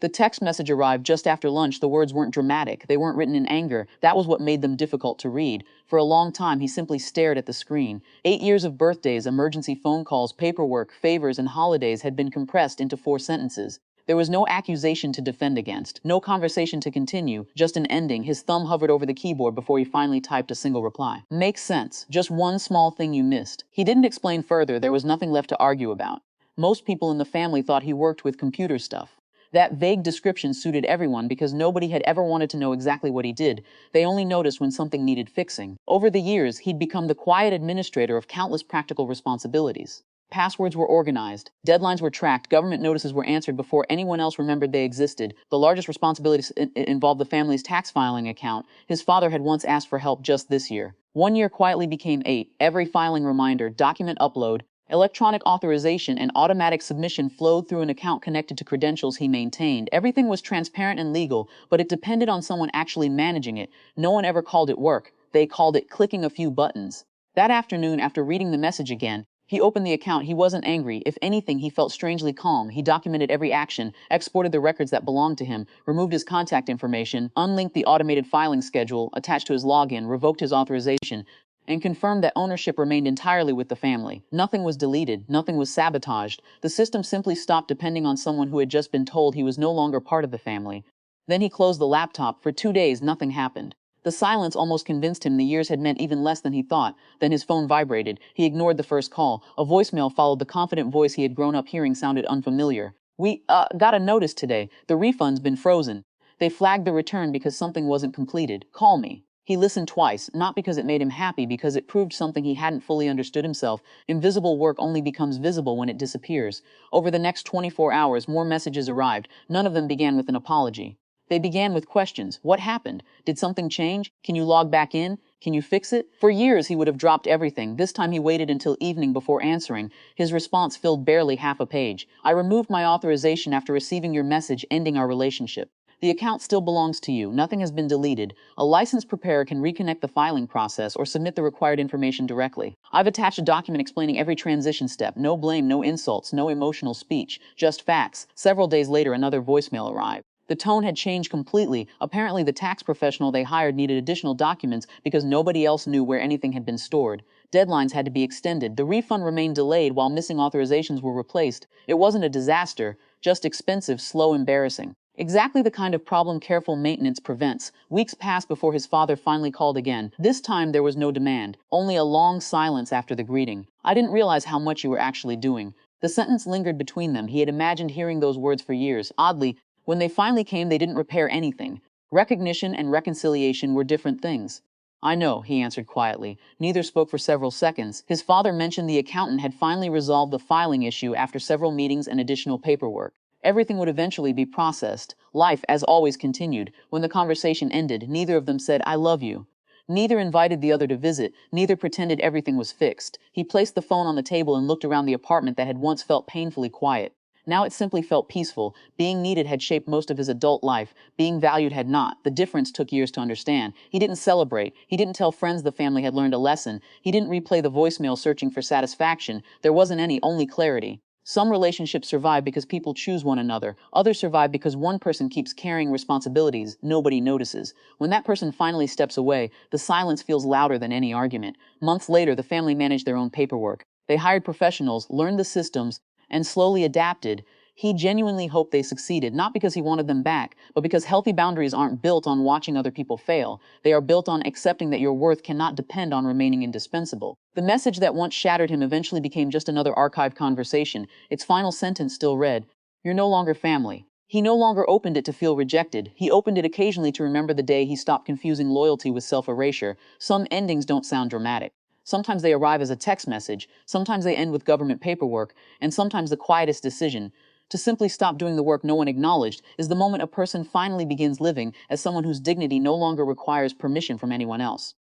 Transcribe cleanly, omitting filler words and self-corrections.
The text message arrived just after lunch. The words weren't dramatic. They weren't written in anger. That was what made them difficult to read. For a long time, he simply stared at the screen. 8 years of birthdays, emergency phone calls, paperwork, favors, and holidays had been compressed into 4 sentences. There was no accusation to defend against, no conversation to continue, just an ending. His thumb hovered over the keyboard before he finally typed a single reply. Makes sense. Just one small thing you missed. He didn't explain further. There was nothing left to argue about. Most people in the family thought he worked with computer stuff. That vague description suited everyone because nobody had ever wanted to know exactly what he did. They only noticed when something needed fixing. Over the years, he'd become the quiet administrator of countless practical responsibilities. Passwords were organized, deadlines were tracked, government notices were answered before anyone else remembered they existed. The largest responsibilities involved the family's tax filing account. His father had once asked for help just this year. 1 year quietly became 8. Every filing reminder, document upload, electronic authorization, and automatic submission flowed through an account connected to credentials he maintained. Everything was transparent and legal, but it depended on someone actually managing it. No one ever called it work. They called it clicking a few buttons. That afternoon, after reading the message again, he opened the account. He wasn't angry. If anything, he felt strangely calm. He documented every action, exported the records that belonged to him, removed his contact information, unlinked the automated filing schedule attached to his login, revoked his authorization, and confirmed that ownership remained entirely with the family. Nothing was deleted, nothing was sabotaged. The system simply stopped depending on someone who had just been told he was no longer part of the family. Then he closed the laptop. For 2 days, nothing happened. The silence almost convinced him the years had meant even less than he thought. Then his phone vibrated. He ignored the first call. A voicemail followed. The confident voice he had grown up hearing sounded unfamiliar. We got a notice today. The refund's been frozen. They flagged the return because something wasn't completed. Call me. He listened twice, not because it made him happy, because it proved something he hadn't fully understood himself. Invisible work only becomes visible when it disappears. Over the next 24 hours, more messages arrived. None of them began with an apology. They began with questions. What happened? Did something change? Can you log back in? Can you fix it? For years, he would have dropped everything. This time he waited until evening before answering. His response filled barely half a page. I removed my authorization after receiving your message ending our relationship. The account still belongs to you. Nothing has been deleted. A licensed preparer can reconnect the filing process or submit the required information directly. I've attached a document explaining every transition step. No blame, no insults, no emotional speech, just facts. Several days later, another voicemail arrived. The tone had changed completely. Apparently, the tax professional they hired needed additional documents because nobody else knew where anything had been stored. Deadlines had to be extended. The refund remained delayed while missing authorizations were replaced. It wasn't a disaster, just expensive, slow, embarrassing. Exactly the kind of problem careful maintenance prevents. Weeks passed before his father finally called again. This time there was no demand, only a long silence after the greeting. I didn't realize how much you were actually doing. The sentence lingered between them. He had imagined hearing those words for years. Oddly, when they finally came, they didn't repair anything. Recognition and reconciliation were different things. I know, he answered quietly. Neither spoke for several seconds. His father mentioned the accountant had finally resolved the filing issue after several meetings and additional paperwork. Everything would eventually be processed. Life, as always, continued. When the conversation ended, neither of them said, I love you. Neither invited the other to visit. Neither pretended everything was fixed. He placed the phone on the table and looked around the apartment that had once felt painfully quiet. Now it simply felt peaceful. Being needed had shaped most of his adult life. Being valued had not. The difference took years to understand. He didn't celebrate. He didn't tell friends the family had learned a lesson. He didn't replay the voicemail searching for satisfaction. There wasn't any, only clarity. Some relationships survive because people choose one another. Others survive because one person keeps carrying responsibilities nobody notices. When that person finally steps away, the silence feels louder than any argument. Months later, the family managed their own paperwork. They hired professionals, learned the systems, and slowly adapted. He genuinely hoped they succeeded, not because he wanted them back, but because healthy boundaries aren't built on watching other people fail. They are built on accepting that your worth cannot depend on remaining indispensable. The message that once shattered him eventually became just another archived conversation. Its final sentence still read, You're no longer family. He no longer opened it to feel rejected. He opened it occasionally to remember the day he stopped confusing loyalty with self-erasure. Some endings don't sound dramatic. Sometimes they arrive as a text message, sometimes they end with government paperwork, and sometimes the quietest decision, to simply stop doing the work no one acknowledged, is the moment a person finally begins living as someone whose dignity no longer requires permission from anyone else.